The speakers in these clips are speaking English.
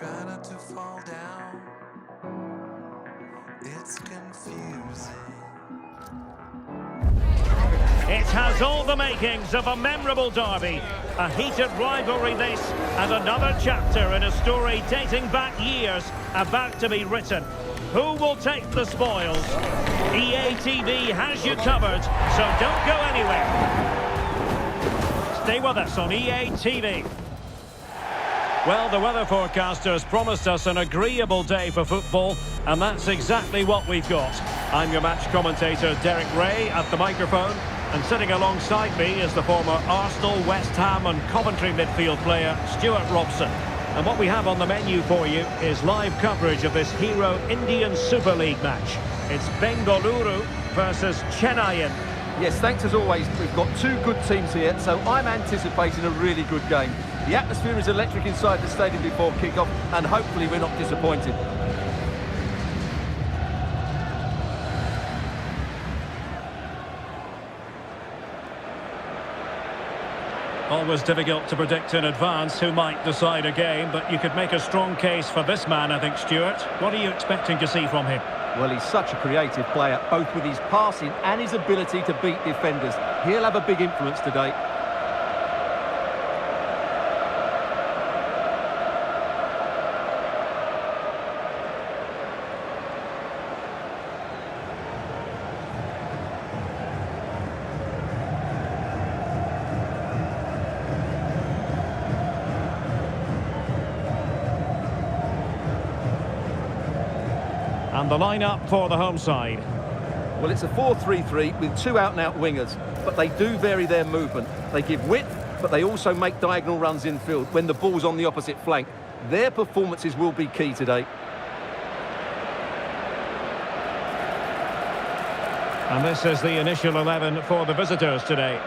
try not to fall down. It's confusing. It has all the makings of a memorable derby. A heated rivalry this, and another chapter in a story dating back years about to be written. Who will take the spoils? EA TV has you covered, so don't go anywhere. Stay with us on EA TV. Well, the weather forecasters promised us an agreeable day for football, and that's exactly what we've got. I'm your match commentator, Derek Ray, at the microphone, and sitting alongside me is the former Arsenal, West Ham and Coventry midfield player, Stuart Robson. And what we have on the menu for you is live coverage of this Hero Indian Super League match. It's Bengaluru versus Chennaiyin. Yes, thanks as always. We've got two good teams here, so I'm anticipating a really good game. The atmosphere is electric inside the stadium before kick-off, and hopefully we're not disappointed. Always difficult to predict in advance who might decide a game, but you could make a strong case for this man, I think, Stuart. What are you expecting to see from him? Well, he's such a creative player, both with his passing and his ability to beat defenders. He'll have a big influence today. And the lineup for the home side. Well, it's a 4-3-3 with two out-and-out wingers, but they do vary their movement. They give width, but they also make diagonal runs infield when the ball's on the opposite flank. Their performances will be key today. And this is the initial 11 for the visitors today.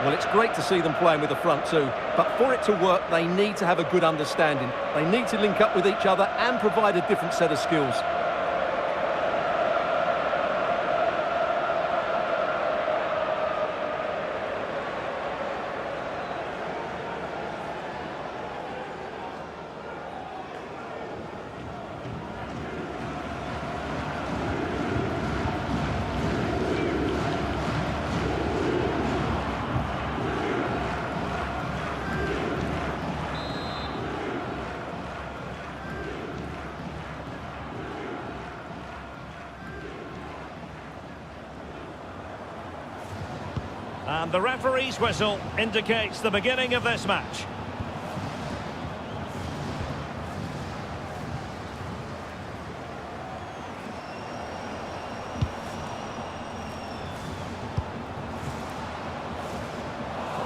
Well, it's great to see them playing with the front two, but for it to work, they need to have a good understanding. They need to link up with each other and provide a different set of skills. And the referee's whistle indicates the beginning of this match.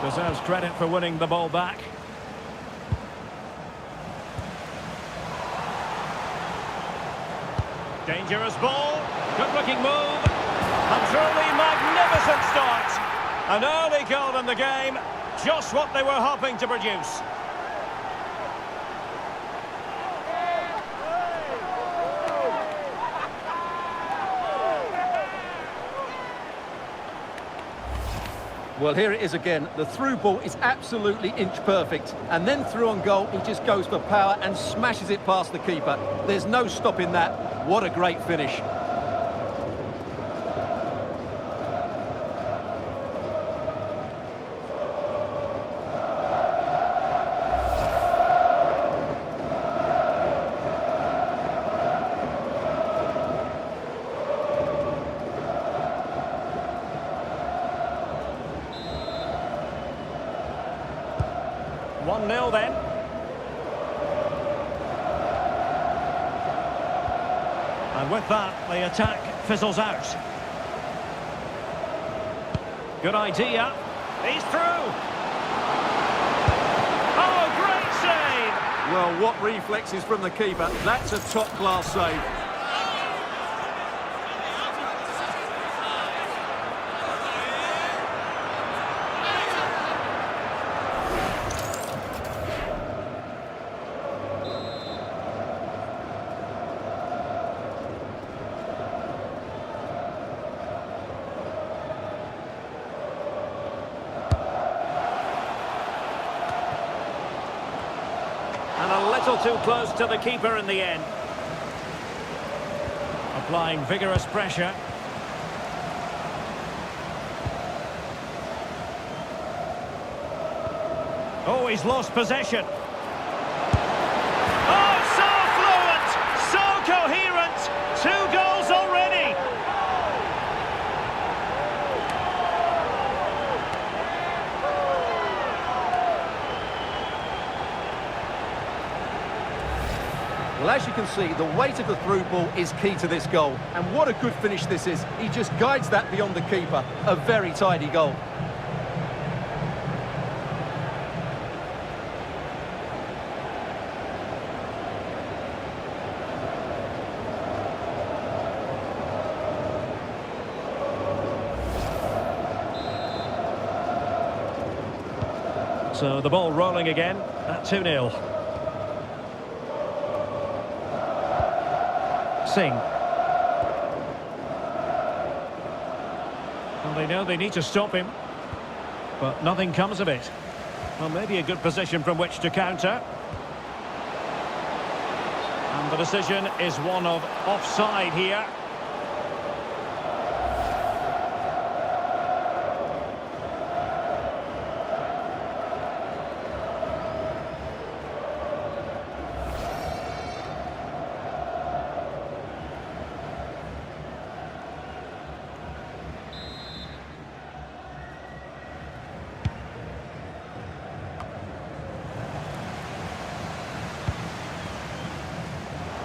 Deserves credit for winning the ball back. Dangerous ball, good looking move, and truly magnificent start. An early goal in the game, just what they were hoping to produce. Well, here it is again. The through ball is absolutely inch perfect. And then through on goal, he just goes for power and smashes it past the keeper. There's no stopping that. What a great finish. Nil then. And with that, the attack fizzles out. Good idea. He's through. Oh, great save! Well, what reflexes from the keeper. That's a top-class save. And a little too close to the keeper in the end. Applying vigorous pressure. Oh, he's lost possession. Oh, so fluent, so coherent. 2 goals already. Well, as you can see, the weight of the through ball is key to this goal. And what a good finish this is. He just guides that beyond the keeper. A very tidy goal. So the ball rolling again at 2-0. Singh. Well, they know they need to stop him, but nothing comes of it. Well, maybe a good position from which to counter. And the decision is one of offside here.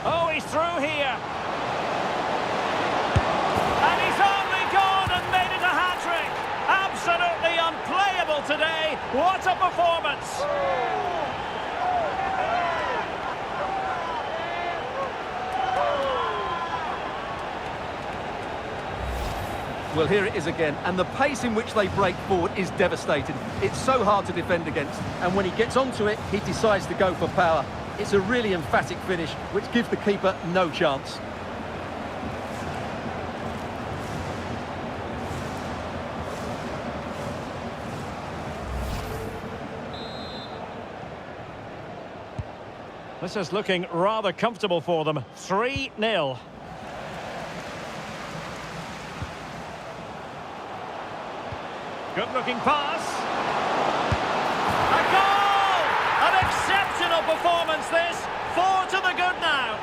Oh, he's through here. And he's only gone and made it a hat-trick. Absolutely unplayable today. What a performance. Well, here it is again, and the pace in which they break forward is devastating. It's so hard to defend against, and when he gets onto it, he decides to go for power. It's a really emphatic finish, which gives the keeper no chance. This is looking rather comfortable for them. 3-0. Good-looking pass. A goal! An exceptional performance, this. 4 to the good now.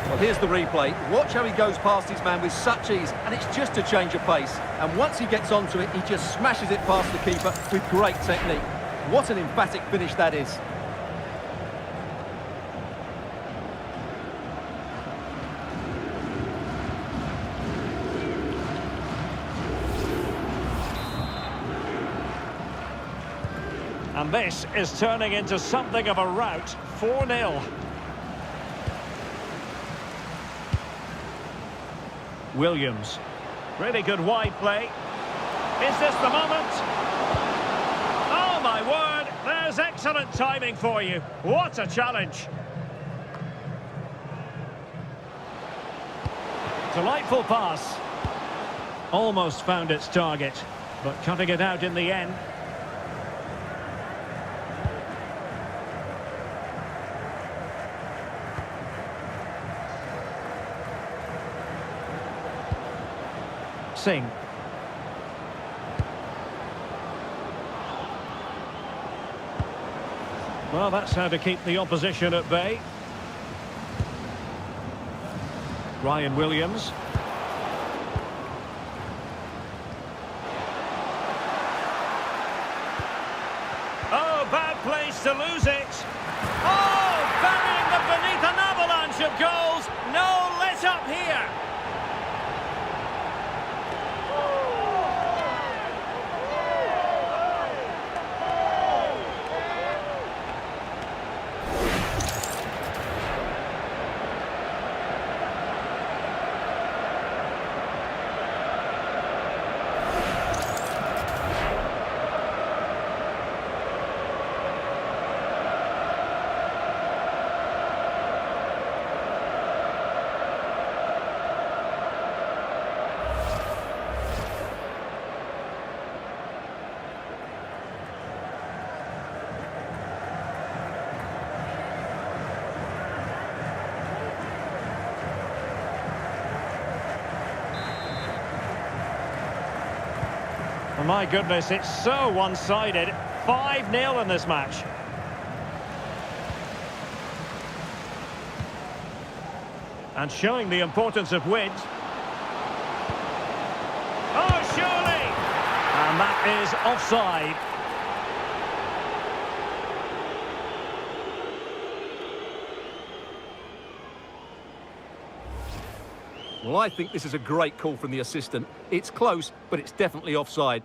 Well, here's the replay. Watch how he goes past his man with such ease, and it's just a change of pace. And once he gets onto it, he just smashes it past the keeper with great technique. What an emphatic finish that is. And this is turning into something of a rout. 4-0. Williams. Really good wide play. Is this the moment? Oh my word, there's excellent timing for you. What a challenge. Delightful pass. Almost found its target, but cutting it out in the end. Singh. Well, that's how to keep the opposition at bay. Ryan Williams. Oh, bad place to lose it. Oh, burying them beneath an avalanche of goals. No let up here. My goodness, it's so one-sided. 5-0 in this match. And showing the importance of wit. Oh, surely! And that is offside. Well, I think this is a great call from the assistant. It's close, but it's definitely offside.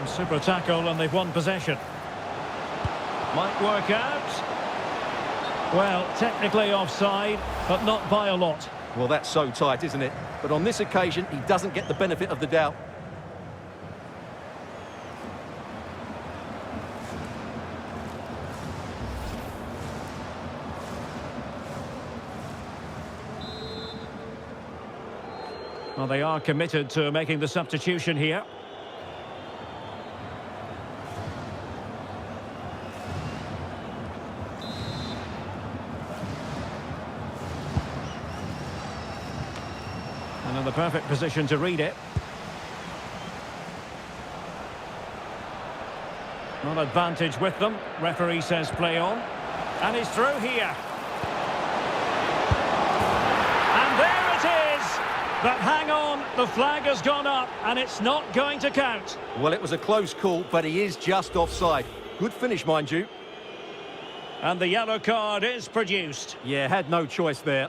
Super tackle and they've won possession. Might work out. Well, technically offside, but not by a lot. Well, that's so tight, isn't it? But on this occasion, he doesn't get the benefit of the doubt. Well, they are committed to making the substitution here. And in the perfect position to read it. Not advantage with them. Referee says play on. And he's through here. And there it is! But hang on, the flag has gone up and it's not going to count. Well, it was a close call, but he is just offside. Good finish, mind you. And the yellow card is produced. Yeah, had no choice there.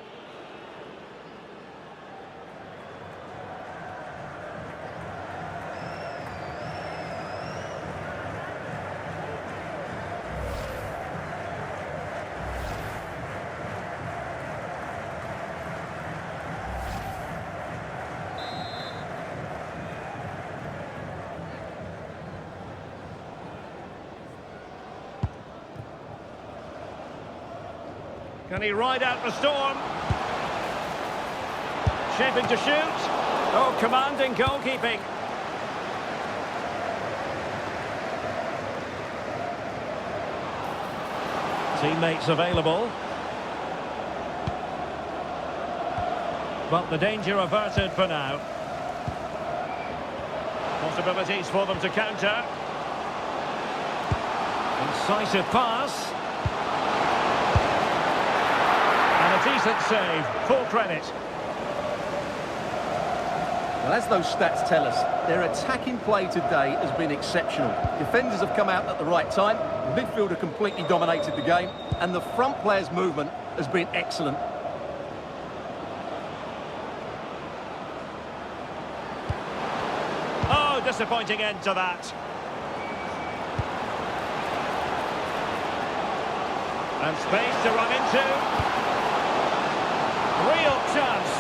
Can he ride out the storm? Shaping to shoot. Oh, commanding goalkeeping. Teammates available. But the danger averted for now. Possibilities for them to counter. Incisive pass. A decent save, full credit. Well, as those stats tell us, their attacking play today has been exceptional. Defenders have come out at the right time, the midfielder completely dominated the game, and the front player's movement has been excellent. Oh, disappointing end to that. And space to run into. Real chance.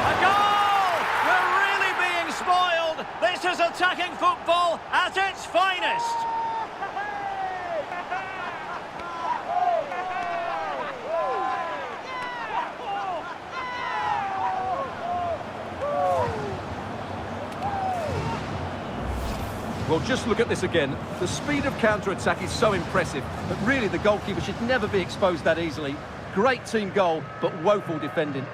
A goal! We're really being spoiled. This is attacking football at its finest. Well, just look at this again. The speed of counter-attack is so impressive, but really the goalkeeper should never be exposed that easily. Great team goal, but woeful defending.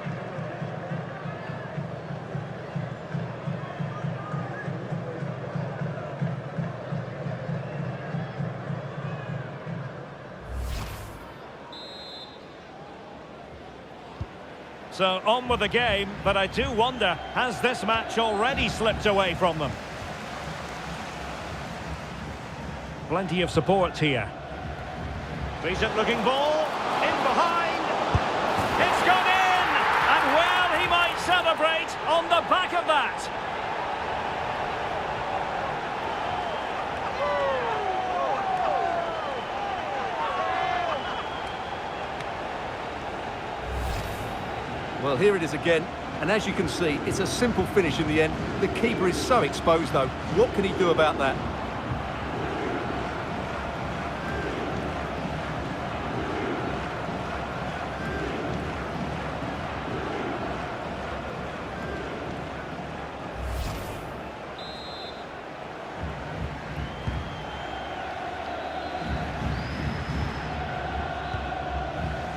So on with the game, but I do wonder, has this match already slipped away from them? Plenty of support here. Decent looking ball, in behind. It's gone in! And well, he might celebrate on the back of that. Well, here it is again, and as you can see, it's a simple finish in the end. The keeper is so exposed, though. What can he do about that?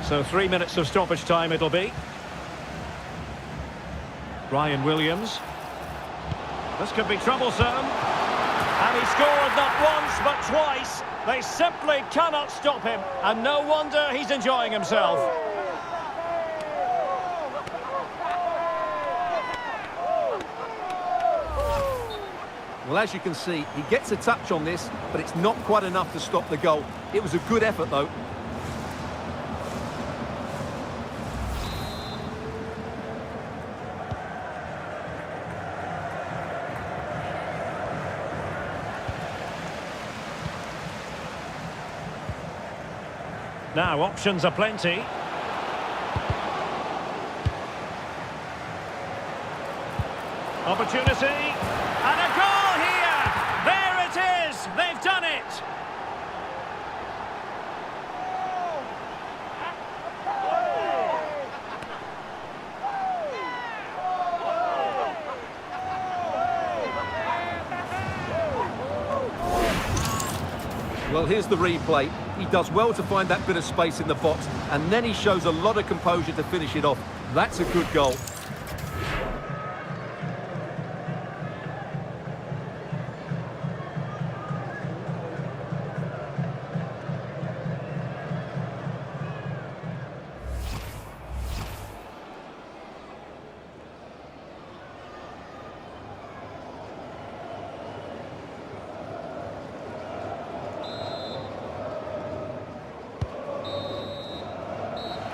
So 3 minutes of stoppage time it'll be. Ryan Williams. This could be troublesome. And he scored not once but twice. They simply cannot stop him. And no wonder he's enjoying himself. Well, as you can see, he gets a touch on this, but it's not quite enough to stop the goal. It was a good effort, though. Now, options are plenty. Opportunity. And a goal here! There it is! They've done it! Well, here's the replay. He does well to find that bit of space in the box, and then he shows a lot of composure to finish it off. That's a good goal.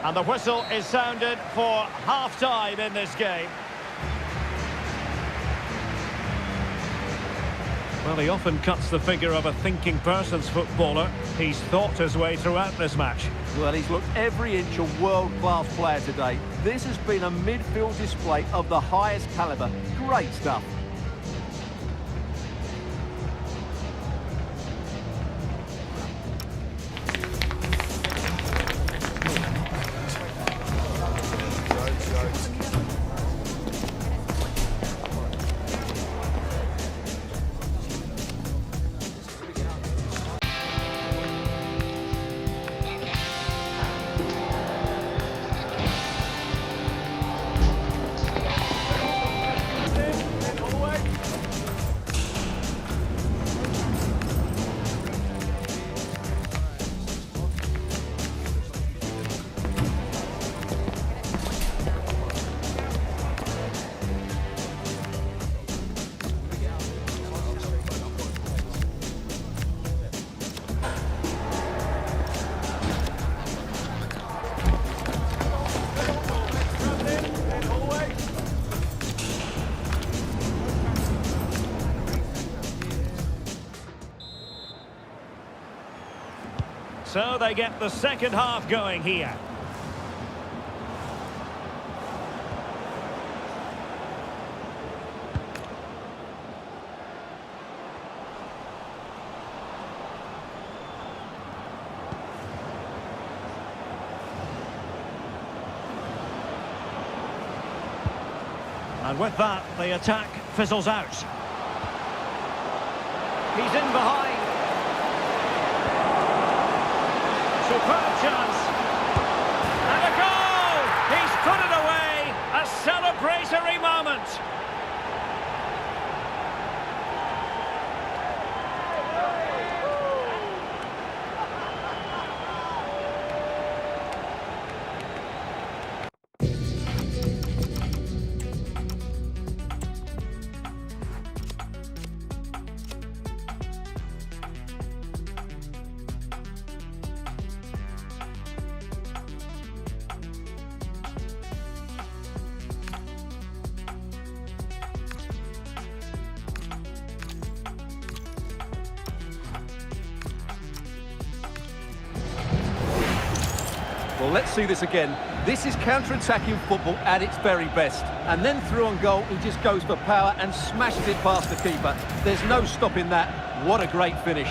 And the whistle is sounded for half-time in this game. Well, he often cuts the figure of a thinking person's footballer. He's thought his way throughout this match. Well, he's looked every inch a world-class player today. This has been a midfield display of the highest calibre. Great stuff. So they get the second half going here. And with that, the attack fizzles out. He's in behind. Superb chance. And a goal! He's put it away! A celebratory moment. Well, let's see this again. This is counter-attacking football at its very best. And then through on goal, he just goes for power and smashes it past the keeper. There's no stopping that. What a great finish.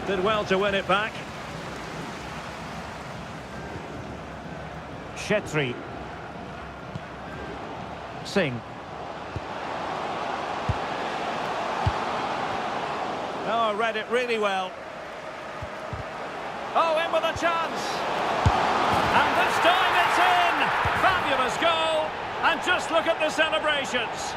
Did well to win it back. Shetri. Singh. Oh, read it really well. Oh, in with a chance. And this time it's in. Fabulous goal. And just look at the celebrations.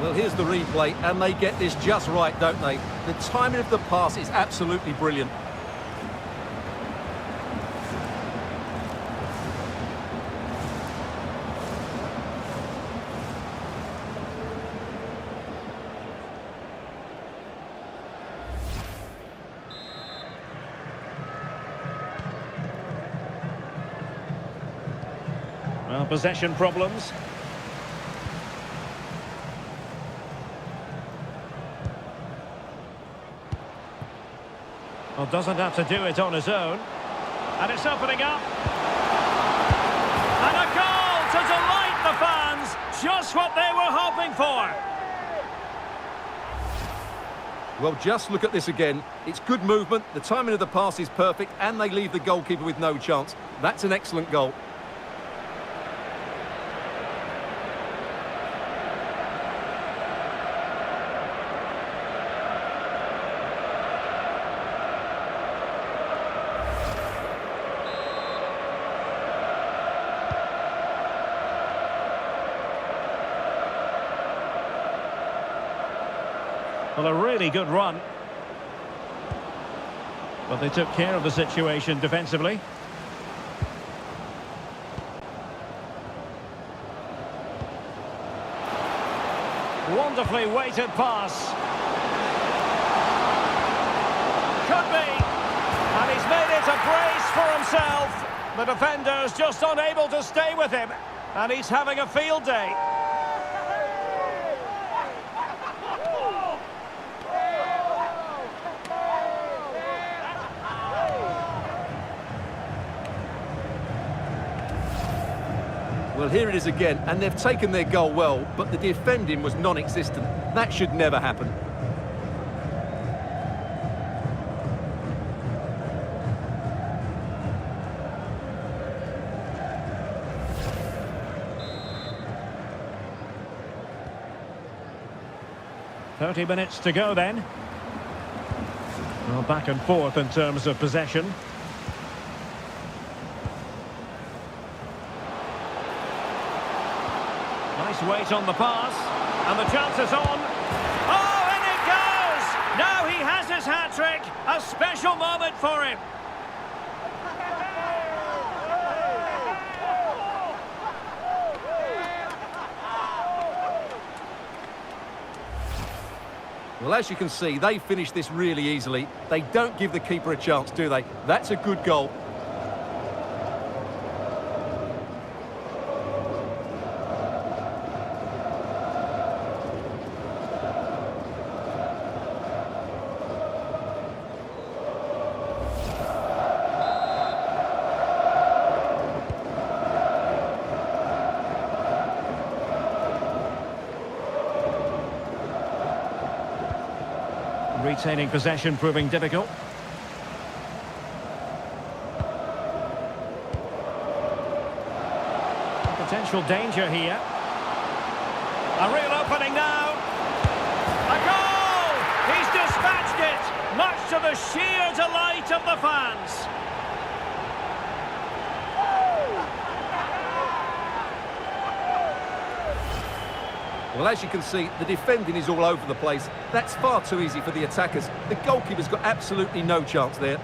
Well, here's the replay, and they get this just right, don't they? The timing of the pass is absolutely brilliant. Well, possession problems. Well, doesn't have to do it on his own. And it's opening up. And a goal to delight the fans. Just what they were hoping for. Well, just look at this again. It's good movement, the timing of the pass is perfect, and they leave the goalkeeper with no chance. That's an excellent goal. Well, a really good run. But they took care of the situation defensively. Wonderfully weighted pass. Could be. And he's made it a brace for himself. The defender's just unable to stay with him. And he's having a field day. Well, here it is again, and they've taken their goal well, but the defending was non-existent. That should never happen. "30 minutes to go then." Well, back and forth in terms of possession. Nice weight on the pass, and the chance is on. Oh, and it goes! Now he has his hat-trick, a special moment for him. Well, as you can see, they finish this really easily. They don't give the keeper a chance, do they? That's a good goal. Retaining possession proving difficult. Potential danger here. A real opening now. A goal! He's dispatched it, much to the sheer delight of the fans. Well, as you can see, the defending is all over the place. That's far too easy for the attackers. The goalkeeper's got absolutely no chance there.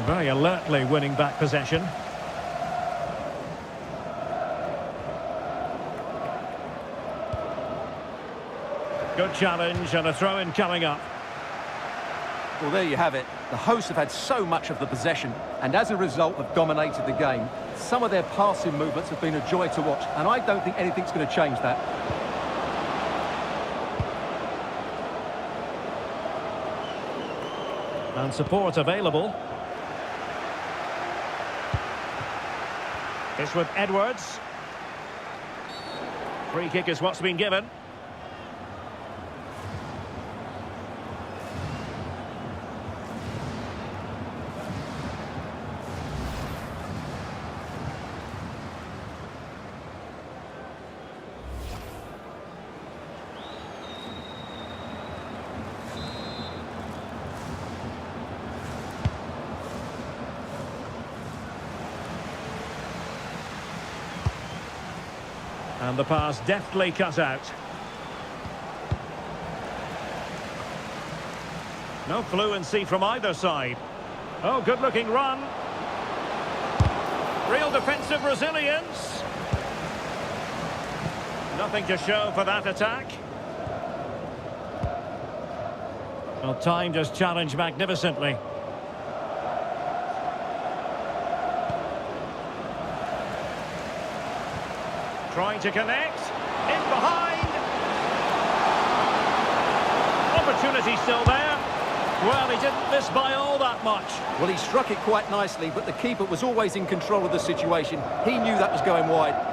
Very alertly winning back possession. Good challenge and a throw-in coming up. Well, there you have it. The hosts have had so much of the possession and as a result have dominated the game. Some of their passing movements have been a joy to watch, and I don't think anything's going to change that. And support available. It's with Edwards. Free kick is what's been given. And the pass deftly cut out. No fluency from either side. Oh, good-looking run. Real defensive resilience. Nothing to show for that attack. Well, time just challenged magnificently. Trying to connect. In behind. Opportunity still there. Well, he didn't miss by all that much. Well, he struck it quite nicely, but the keeper was always in control of the situation. He knew that was going wide.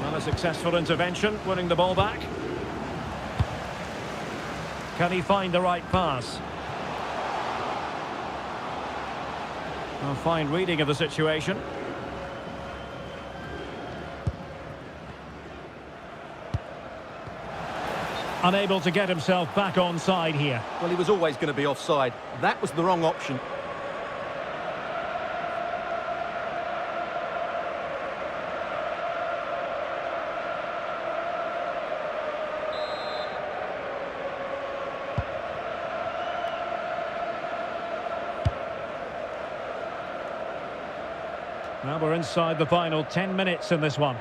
Not a successful intervention, winning the ball back. Can he find the right pass? A fine reading of the situation. Unable to get himself back onside here. Well, he was always going to be offside. That was the wrong option. Now we're inside the final 10 minutes in this one.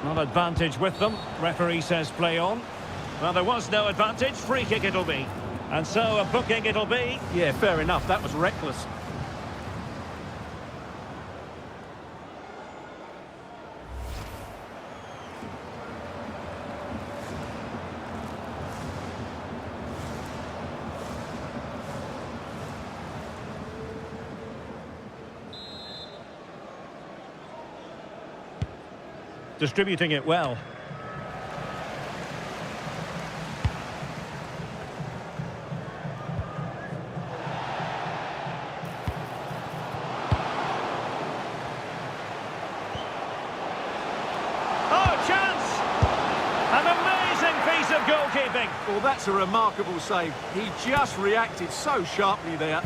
Not advantage with them. Referee says play on. Well, there was no advantage. Free kick it'll be. And so a booking it'll be. Yeah, fair enough. That was reckless. Distributing it well. Oh, chance! An amazing piece of goalkeeping. Well, that's a remarkable save. He just reacted so sharply there.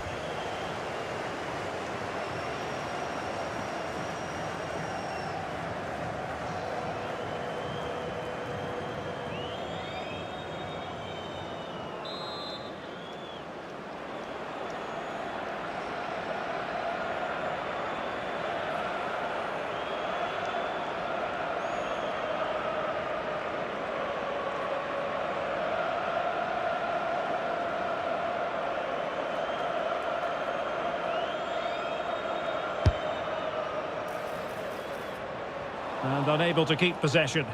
And unable to keep possession.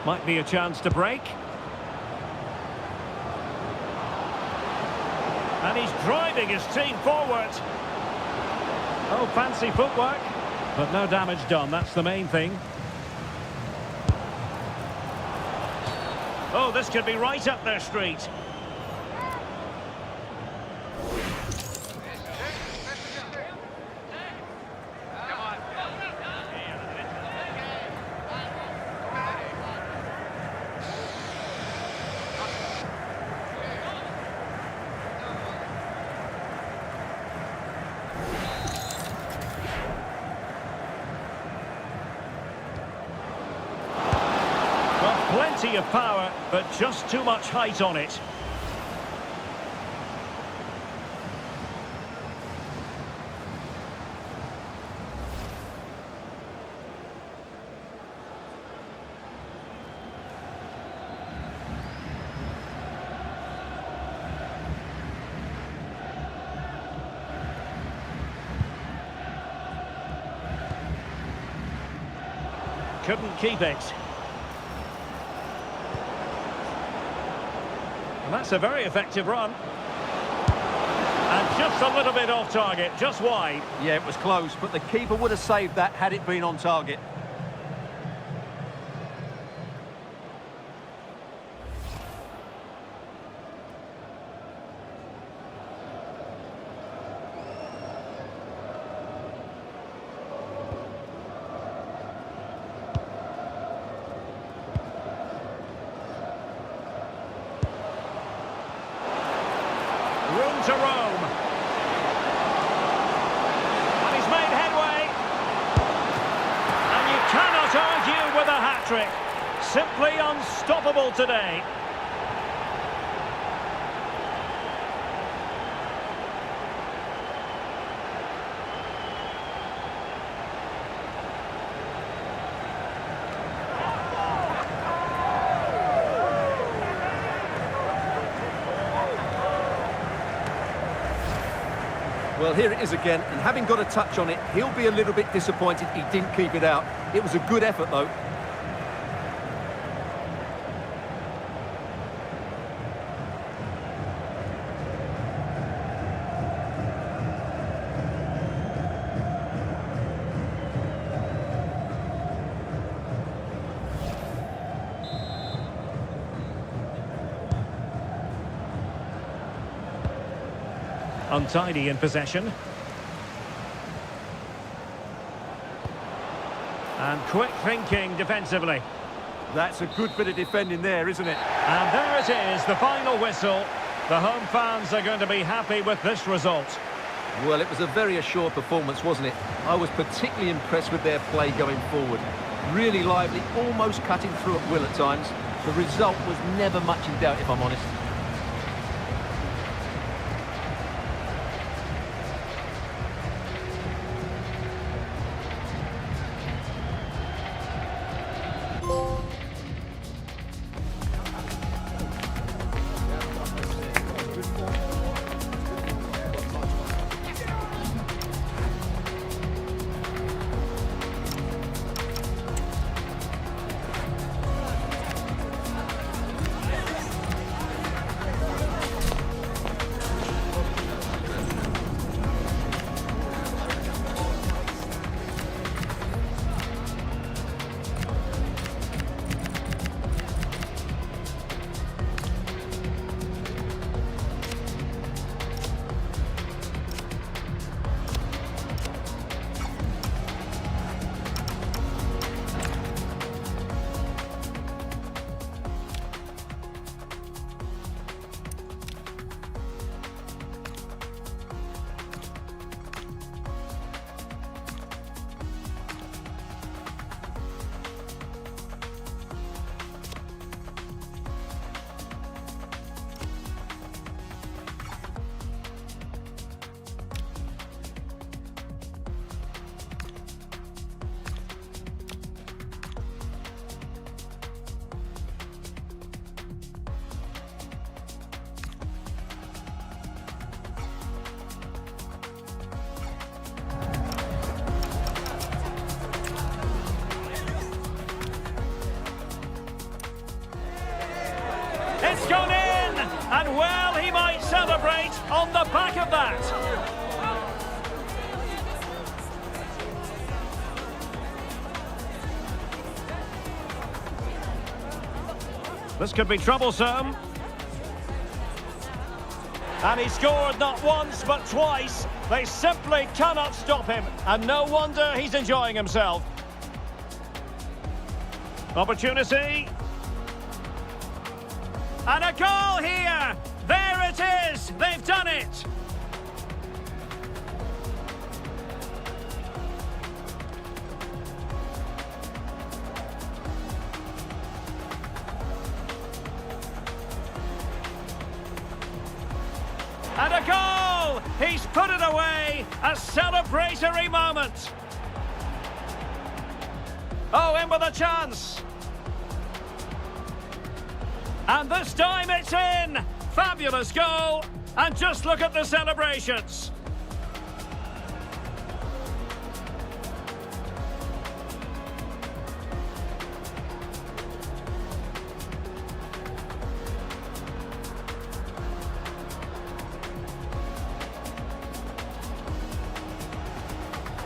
Might be a chance to break. And he's driving his team forward. Oh, fancy footwork. But no damage done, that's the main thing. Oh, this could be right up their street. Plenty of power, but just too much height on it. Couldn't keep it. And that's a very effective run. And just a little bit off target, just wide. Yeah, it was close, but the keeper would have saved that had it been on target. Room to roam. And he's made headway. And you cannot argue with a hat-trick. Simply unstoppable today. Well, here it is again, and having got a touch on it, he'll be a little bit disappointed he didn't keep it out. It was a good effort, though. Untidy in possession. And quick thinking defensively. That's a good bit of defending there, isn't it? And there it is, the final whistle. The home fans are going to be happy with this result. Well, it was a very assured performance, wasn't it? I was particularly impressed with their play going forward. Really lively, almost cutting through at will at times. The result was never much in doubt, if I'm honest. It's gone in! And well, he might celebrate on the back of that. This could be troublesome. And he scored not once, but twice. They simply cannot stop him. And no wonder he's enjoying himself. Opportunity. And a goal here! There it is! They've done it! goal! He's put it away! A celebratory moment! Oh, in with a chance! And this time it's in! Fabulous goal! And just look at the celebrations!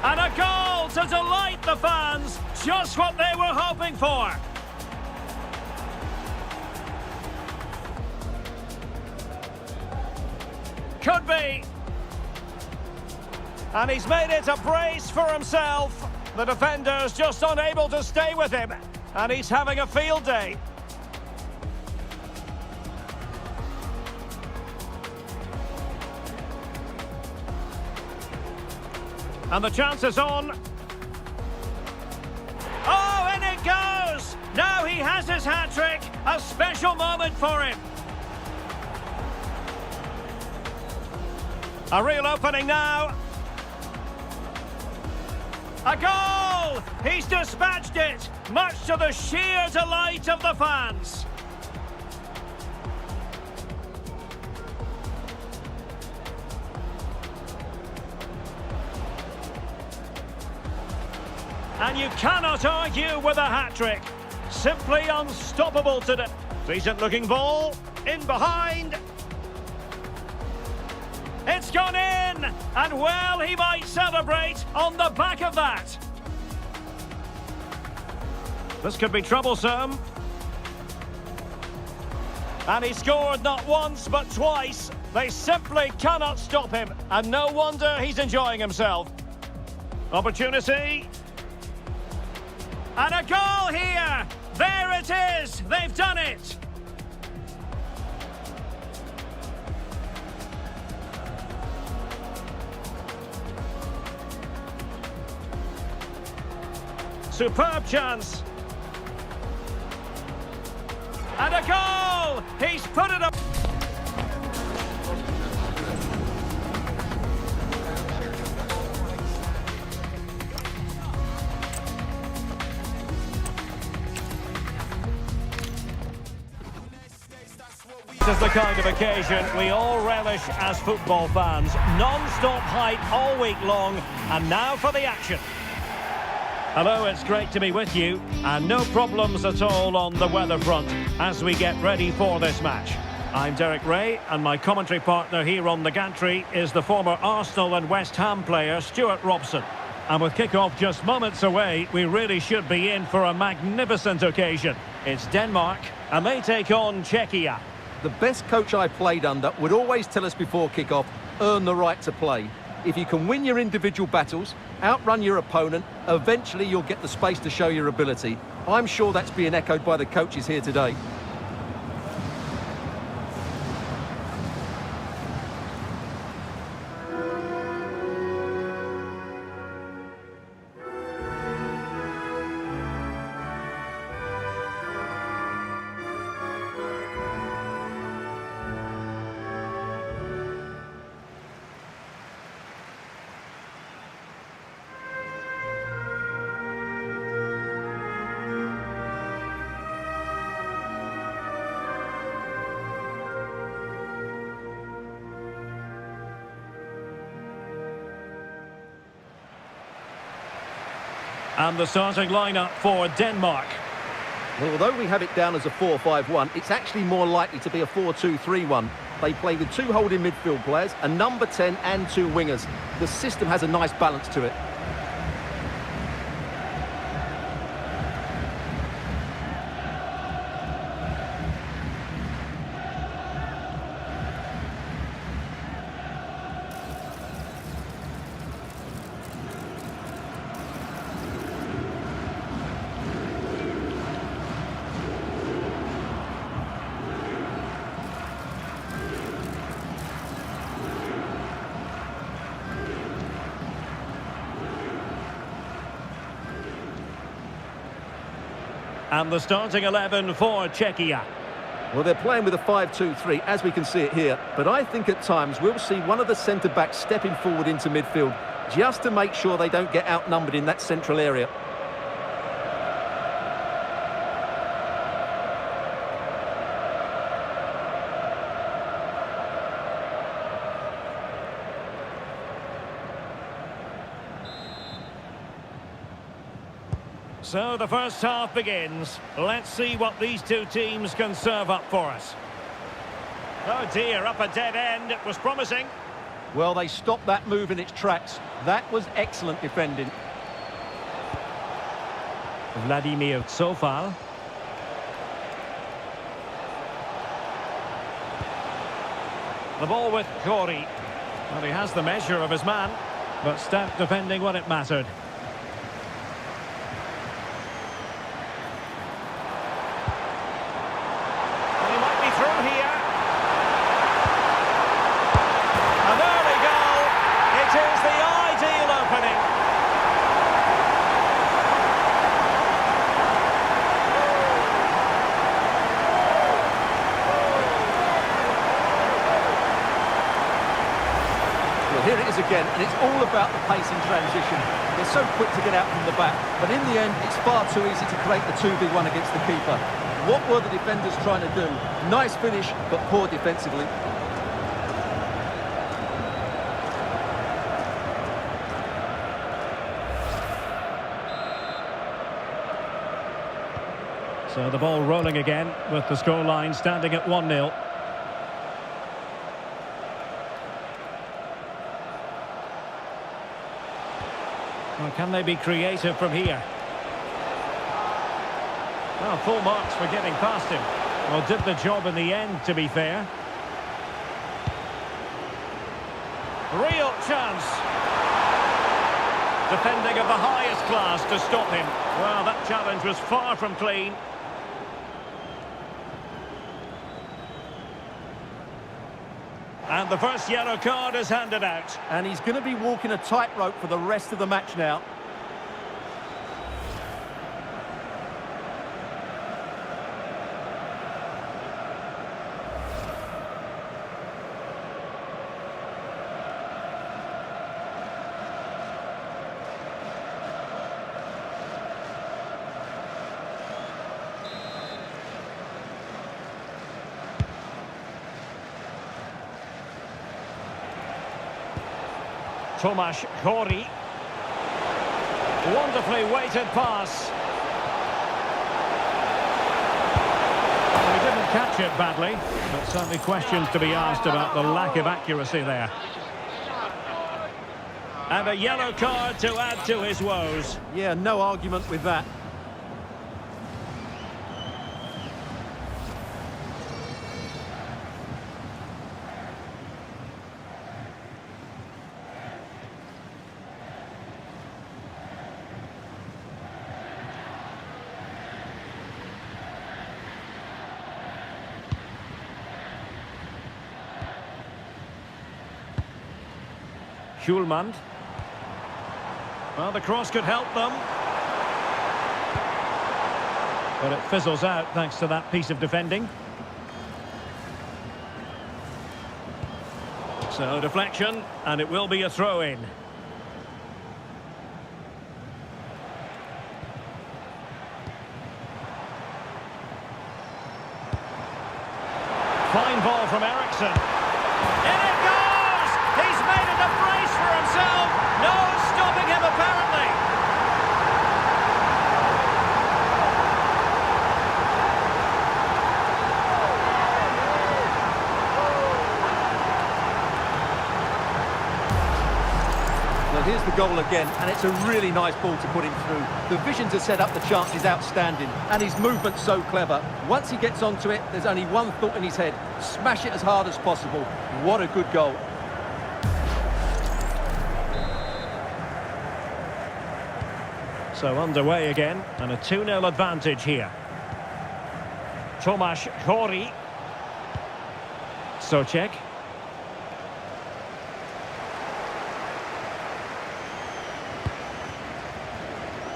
And a goal to delight the fans, just what they were hoping for. Could be. And he's made it a brace for himself. The defender's just unable to stay with him. And he's having a field day. And the chance is on. Oh, in it goes! Now he has his hat-trick. A special moment for him. A real opening now. A goal! He's dispatched it, much to the sheer delight of the fans. And you cannot argue with a hat-trick. Simply unstoppable today. Decent looking ball, in behind. It's gone in, and well, he might celebrate on the back of that. This could be troublesome. And he scored not once, but twice. They simply cannot stop him, and no wonder he's enjoying himself. Opportunity. And a goal here! There it is! They've done it! Superb chance. And a goal! He's put it up. This is the kind of occasion we all relish as football fans. Non-stop hype all week long, and now for the action. Hello, it's great to be with you, and no problems at all on the weather front as we get ready for this match. I'm Derek Ray, and my commentary partner here on the gantry is the former Arsenal and West Ham player Stuart Robson. And with kick-off just moments away, we really should be in for a magnificent occasion. It's Denmark, and they take on Czechia. The best coach I played under would always tell us before kick-off, earn the right to play. If you can win your individual battles, outrun your opponent, eventually you'll get the space to show your ability. I'm sure that's being echoed by the coaches here today. And the starting lineup for Denmark. Well, although we have it down as a 4-5-1, it's actually more likely to be a 4-2-3-1. They play with two holding midfield players, a number 10 and two wingers. The system has a nice balance to it. And the starting 11 for Czechia. Well, they're playing with a 5-2-3, as we can see it here. But I think at times we'll see one of the centre-backs stepping forward into midfield just to make sure they don't get outnumbered in that central area. So the first half begins. Let's see what these two teams can serve up for us. Oh dear, up a dead end. It was promising. Well, they stopped that move in its tracks. That was excellent defending. Vladimir Tsofal. The ball with Kori. Well, he has the measure of his man, but stout defending when it mattered. Here it is again, and it's all about the pace in transition. They're so quick to get out from the back, but in the end, it's far too easy to create the 2v1 against the keeper. What were the defenders trying to do? Nice finish, but poor defensively. So the ball rolling again, with the scoreline standing at 1-0. Well, can they be creative from here? Well, full marks for getting past him. Well, did the job in the end, to be fair. Real chance. Defending of the highest class to stop him. Well, that challenge was far from clean. And the first yellow card is handed out. And he's going to be walking a tightrope for the rest of the match now. Tomasz Kori. Wonderfully weighted pass. Well, he didn't catch it badly, but certainly questions to be asked about the lack of accuracy there. And a yellow card to add to his woes. Yeah, no argument with that. Schulman. Well, the cross could help them. But it fizzles out thanks to that piece of defending. So, deflection, and it will be a throw-in. Fine ball from Eriksson. In it goes! He's made it a brace for himself. No stopping him, apparently. Well, here's the goal again, and it's a really nice ball to put him through. The vision to set up the chance is outstanding, and his movement's so clever. Once he gets onto it, there's only one thought in his head: smash it as hard as possible. What a good goal. So underway again, and a 2-0 advantage here. Tomasz Kori. Socek.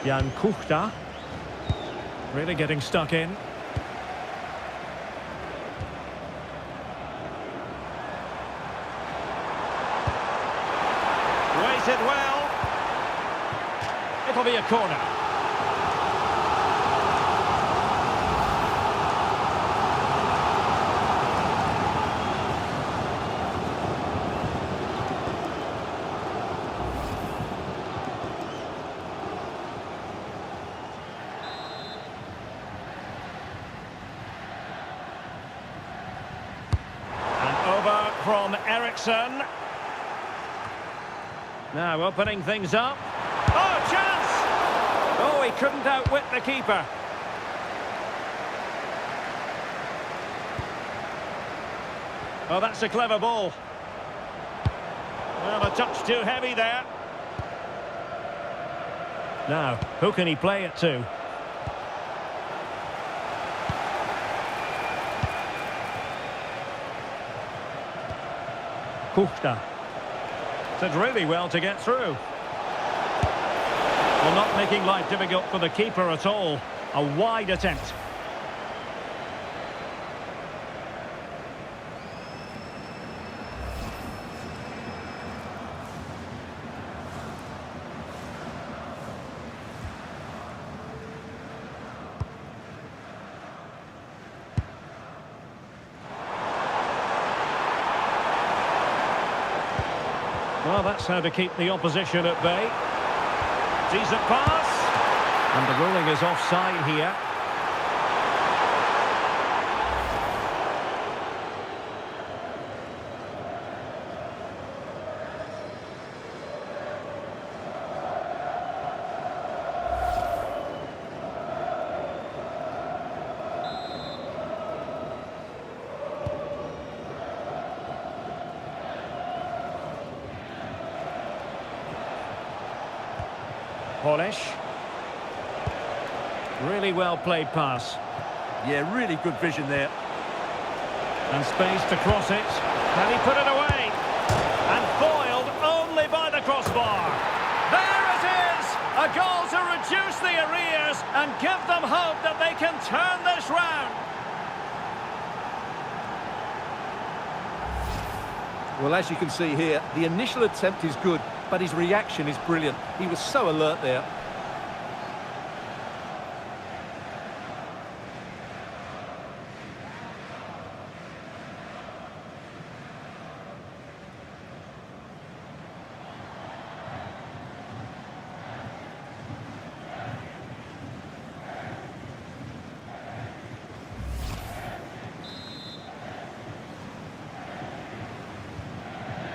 Jan Kuchta. Really getting stuck in. it well. It'll be a corner. Over from Ericsson. Now opening things up. Oh, chance! Oh, he couldn't outwit the keeper. Oh, that's a clever ball. Well, a touch too heavy there. Now, who can he play it to? Kuchta. Did really well to get through. Well, not making life difficult for the keeper at all. A wide attempt. Well, that's how to keep the opposition at bay. Decent pass. And the ruling is offside here. Polish. Really well played pass. Yeah, really good vision there. And space to cross it. Can he put it away? And foiled only by the crossbar. There it is! A goal to reduce the arrears and give them hope that they can turn this round. Well, as you can see here, the initial attempt is good, but his reaction is brilliant. He was so alert there.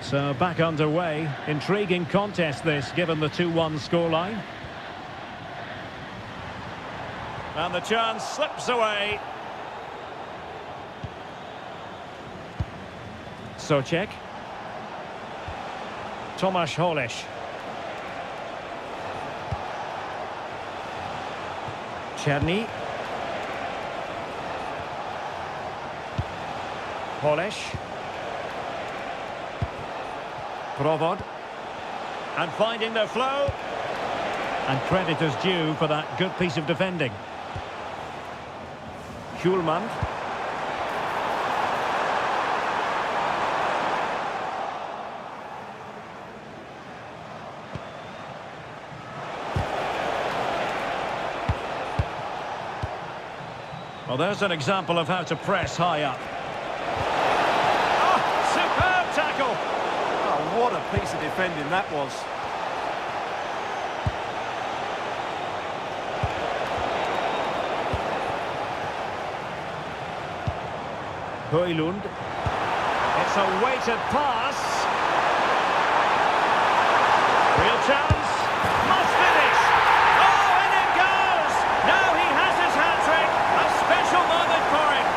So back underway. Intriguing contest this, given the 2-1 scoreline. And the chance slips away. Socek. Tomasz Holisz. Czerny. Holisz. Provod. And finding the flow. And credit is due for that good piece of defending. Hjulmand. Well, there's an example of how to press high up. Oh, superb tackle! Oh, what a piece of defending that was. Højlund. It's a weighted pass. Real chance. Must finish. Oh, and it goes! Now he has his hat-trick. A special moment for him.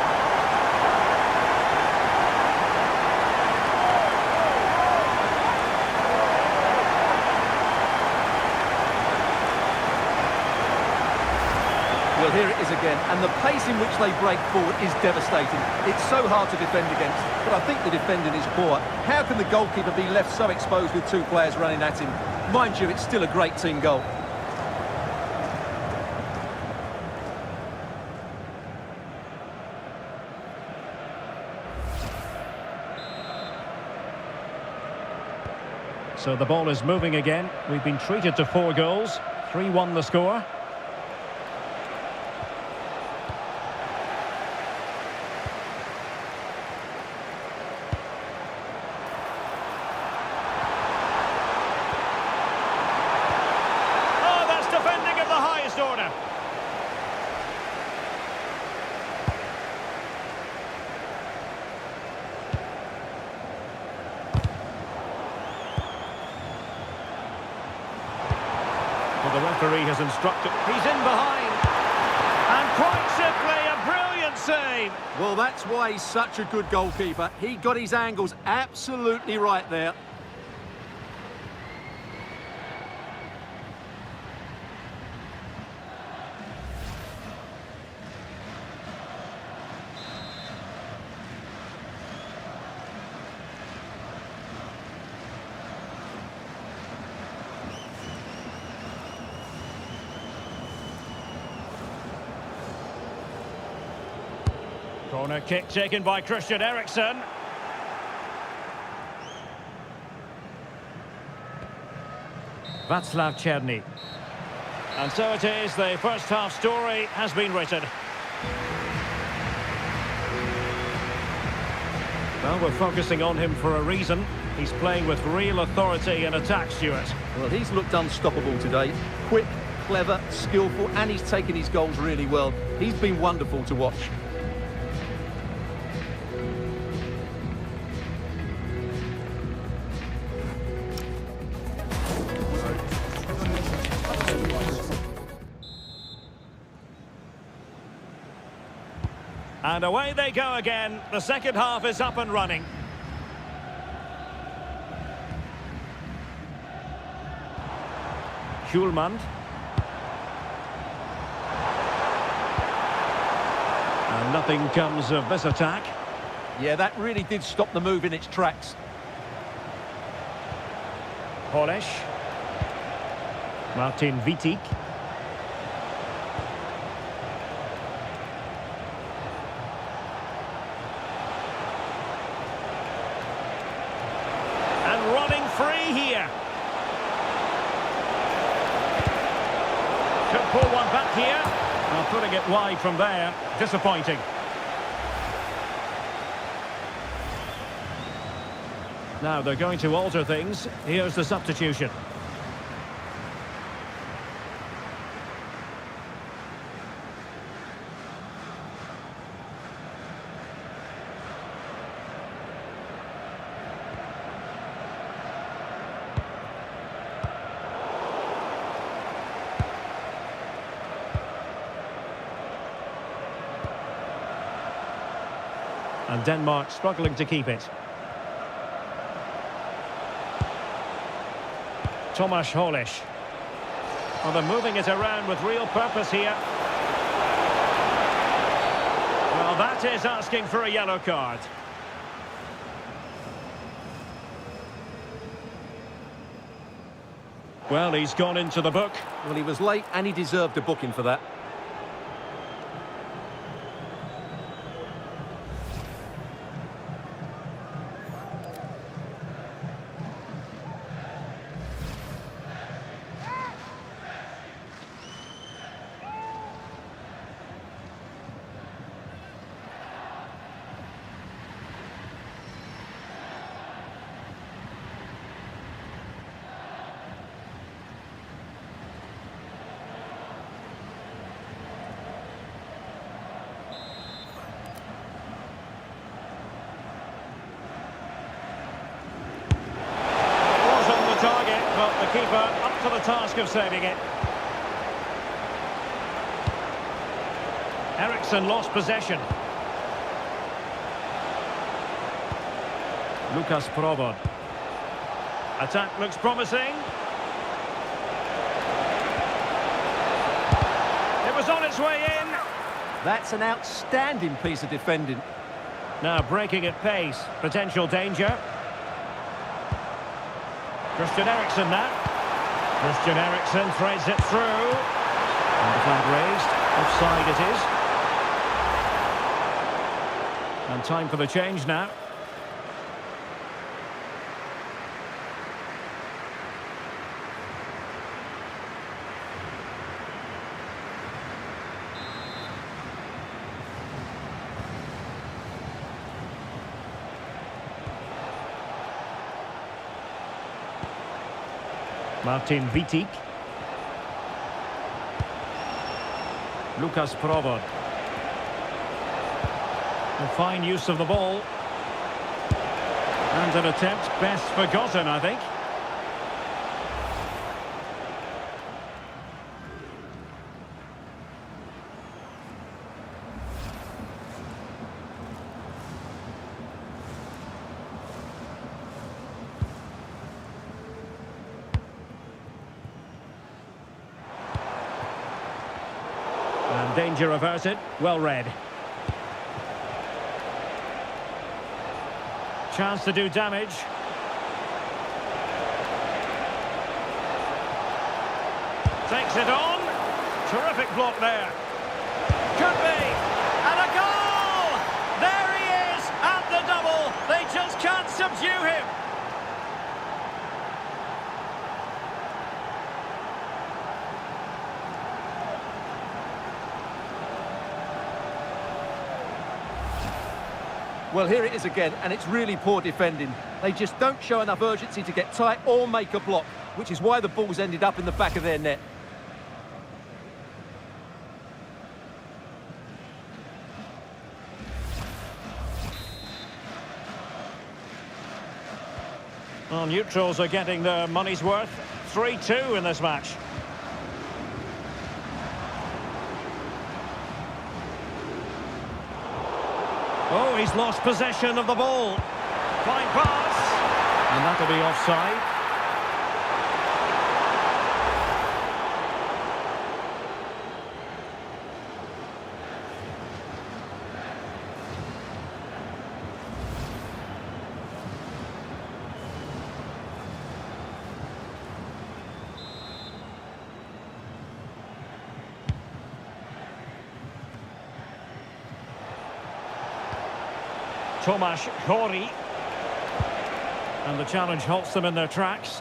Well, here it is again, and the pace in which they break forward is devastating. It's so hard to defend against, but I think the defending is poor. How can the goalkeeper be left so exposed with two players running at him? Mind you, it's still a great team goal. So the ball is moving again. We've been treated to 4 goals. 3-1 the score. Oh, that's defending of the highest order. Well, the referee has instructed. He's in behind. And quite simply, a brilliant save. Well, that's why he's such a good goalkeeper. He got his angles absolutely right there. Corner kick taken by Christian Eriksen. Václav Černý. And so it is, the first half story has been written. Well, we're focusing on him for a reason. He's playing with real authority in attack, Stuart. Well, he's looked unstoppable today. Quick, clever, skillful, and he's taken his goals really well. He's been wonderful to watch. And away they go again. The second half is up and running. Schulman. And nothing comes of this attack. Yeah, that really did stop the move in its tracks. Polish. Martin Wittig. And running free here. Could pull one back here. Well, putting it wide from there. Disappointing. Now they're going to alter things. Here's the substitution. And Denmark struggling to keep it. Tomáš Holeš. Well, they're moving it around with real purpose here. Well, that is asking for a yellow card. Well, he's gone into the book. Well, he was late and he deserved a booking for that. But the keeper up to the task of saving it. Eriksen lost possession. Lukas Provod. Attack looks promising. It was on its way in. That's an outstanding piece of defending. Now breaking at pace. Potential danger. Christian Eriksen now. Christian Eriksen threads it through. And the flag raised. Offside it is. And time for the change now. Martin Vitic. Lucas Provod. A fine use of the ball. And an attempt best forgotten, I think. And danger averted. Well read. Chance to do damage. Takes it on. Terrific block there. Could be. And a goal! There he is at the double. They just can't subdue him. Well, here it is again, and it's really poor defending. They just don't show enough urgency to get tight or make a block, which is why the ball's ended up in the back of their net. Well, neutrals are getting their money's worth. 3-2 in this match. Oh, he's lost possession of the ball. Fine pass. And that'll be offside. Tomasz Hori. And the challenge halts them in their tracks.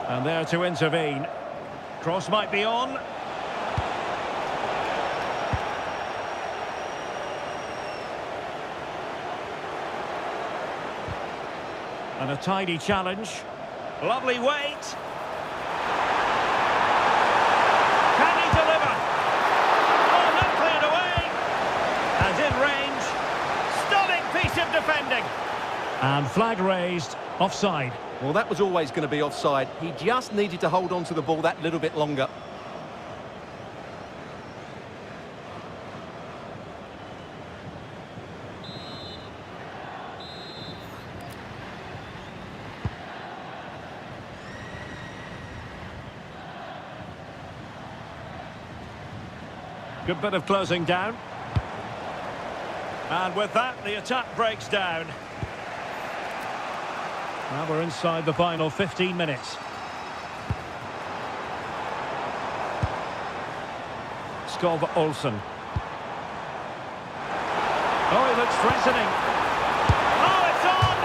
And there to intervene. Cross might be on. And a tidy challenge. Lovely weight. Can he deliver? Oh, not cleared away. And in range. Stunning piece of defending. And flag raised. Offside. Well, that was always going to be offside. He just needed to hold on to the ball that little bit longer. Good bit of closing down. And with that, the attack breaks down. Now we're inside the final 15 minutes. Skov Olsen. Oh, he looks threatening. Oh, it's on!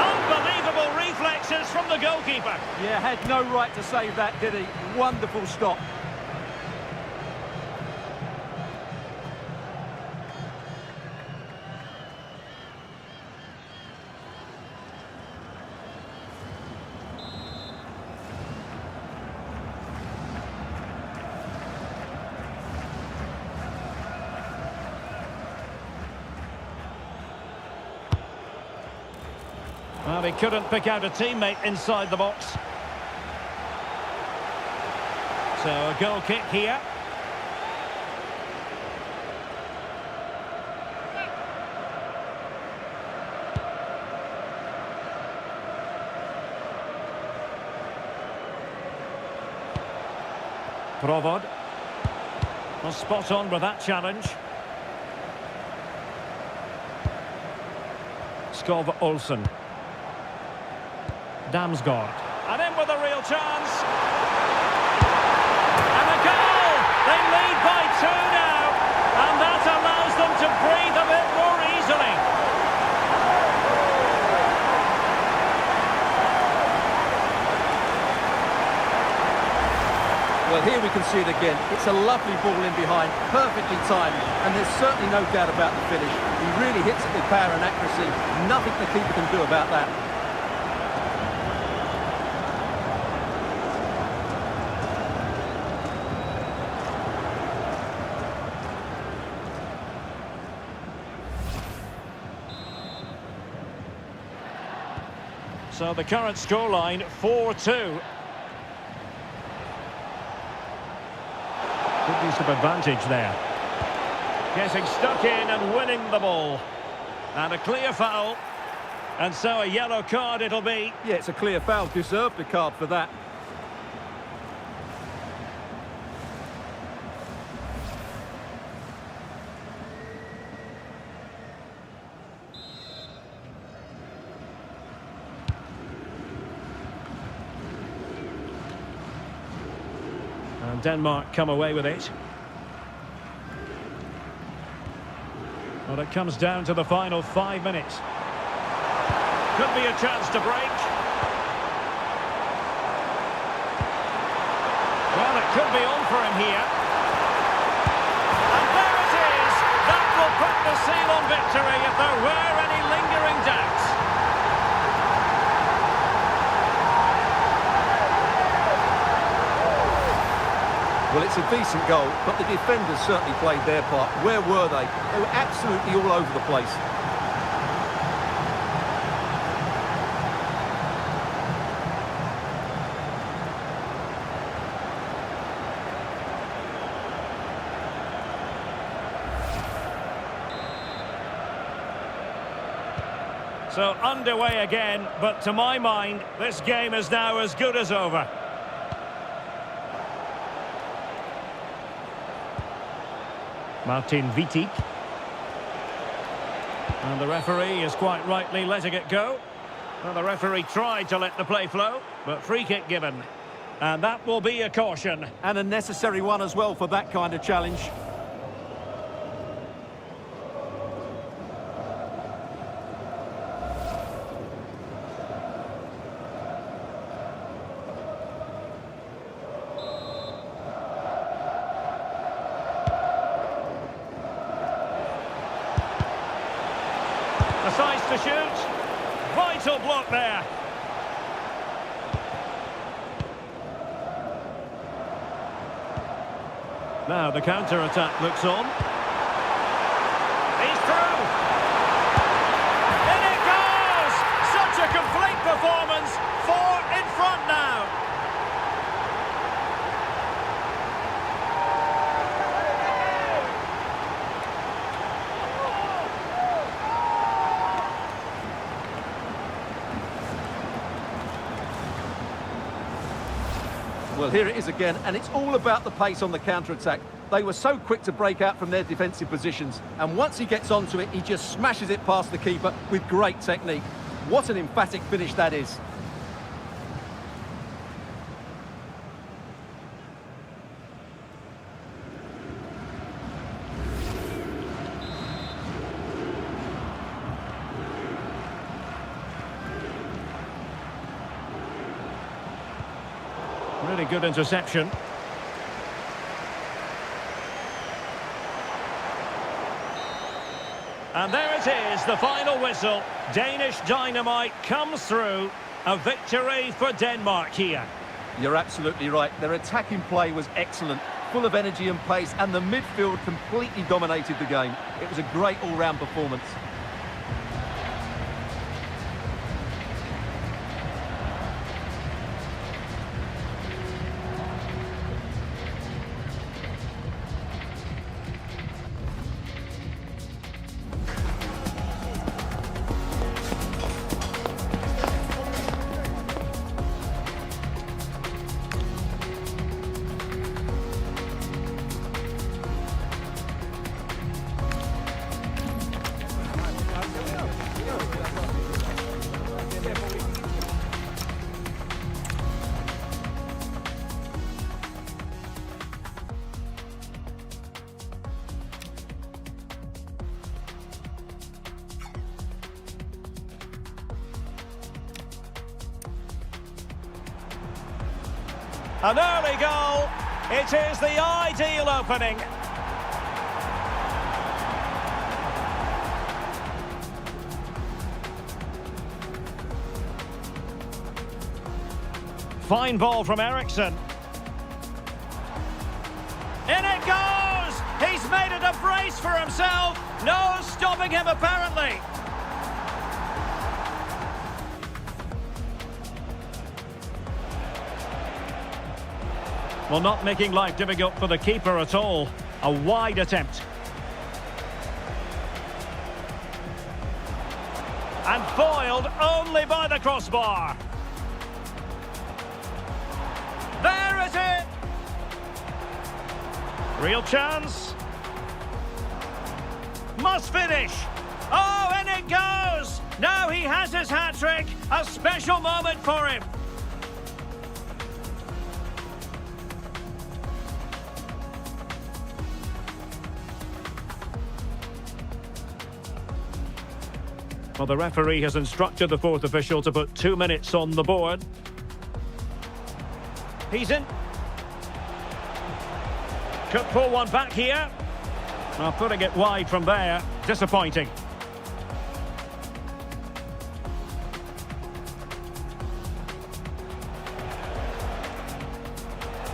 Unbelievable reflexes from the goalkeeper. Yeah, had no right to save that, did he? Wonderful stop. Well, he couldn't pick out a teammate inside the box. So a goal kick here. Provod. Well, spot on with that challenge. Skov Olsen. Damsgaard. And in with a real chance. And a goal! They lead by 2 now. And that allows them to breathe a bit more easily. Well, here we we can see it again. It's a lovely ball in behind, perfectly timed, and there's certainly no doubt about the finish. He really hits it with power and accuracy. Nothing the keeper can do about that. So the current scoreline, 4-2. Good use of advantage there. Getting stuck in and winning the ball. And a clear foul. And so a yellow card it'll be. Yeah, it's a clear foul. Deserved a card for that. And Denmark come away with it. Well, it comes down to the final 5 minutes. Could be a chance to break. Well, it could be on for him here. And there it is! That will put the seal on victory if there were any lingering doubts. Well, it's a decent goal, but the defenders certainly played their part. Where were they? They were absolutely all over the place. So underway again, but to my mind, this game is now as good as over. Martin Vitic. And the referee is quite rightly letting it go. Well, the referee tried to let the play flow, but free kick given. And that will be a caution. And a necessary one as well for that kind of challenge. Decides to shoot. Vital block there. Now the counter-attack looks on. He's through. In it goes! Such a complete performance. 4 in front now. Well, here it is again, and it's all about the pace on the counter-attack. They were so quick to break out from their defensive positions, and once he gets onto it, he just smashes it past the keeper with great technique. What an emphatic finish that is. Really good interception. And there it is, the final whistle. Danish Dynamite comes through. A victory for Denmark here. You're absolutely right. Their attacking play was excellent, full of energy and pace, and the midfield completely dominated the game. It was a great all-round performance. An early goal, It is the ideal opening. Fine ball from Eriksson. In it goes! He's made it a brace for himself. No stopping him, apparently. Well, not making life difficult for the keeper at all. A wide attempt. And foiled only by the crossbar. There is it! Real chance. Must finish. Oh, and it goes! Now he has his hat-trick. A special moment for him. Well, the referee has instructed the fourth official to put 2 minutes on the board. He's in. Could pull one back here. Well, putting it wide from there. Disappointing.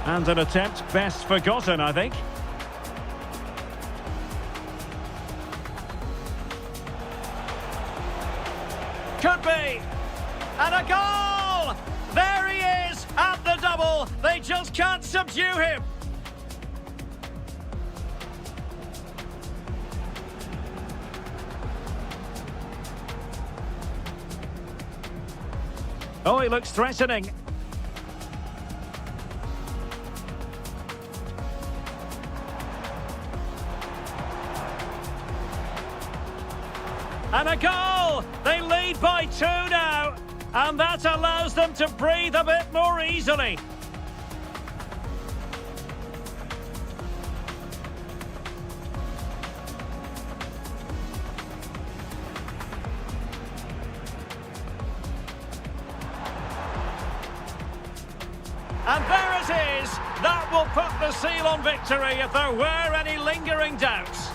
And an attempt best forgotten, I think. Could be. And a goal! There he is at the double. They just can't subdue him. Oh, he looks threatening. And a goal! They lead by 2 now. And that allows them to breathe a bit more easily. And there it is. That will put the seal on victory if there were any lingering doubts.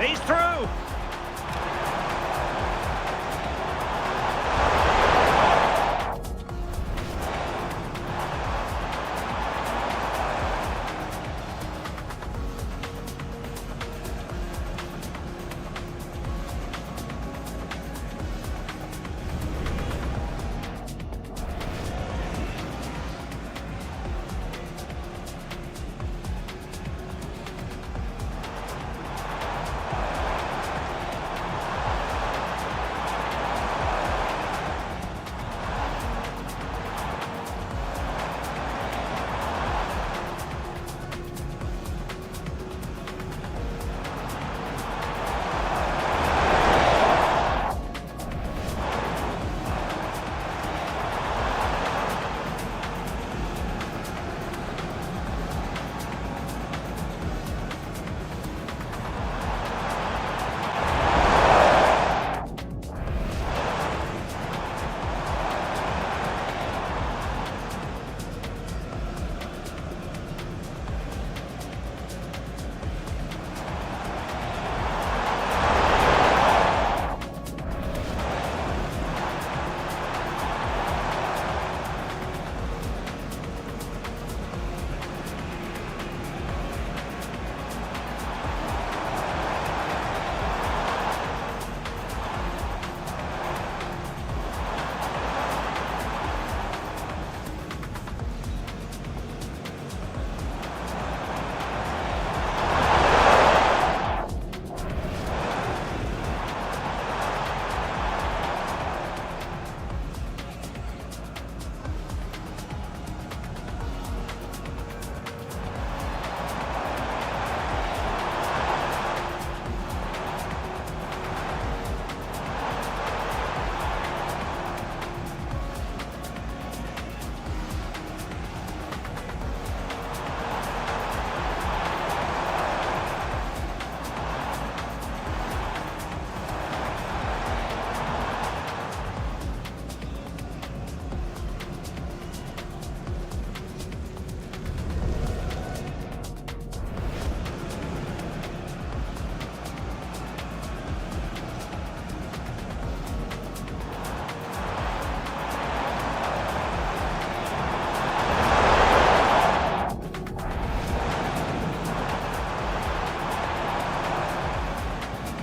He's through.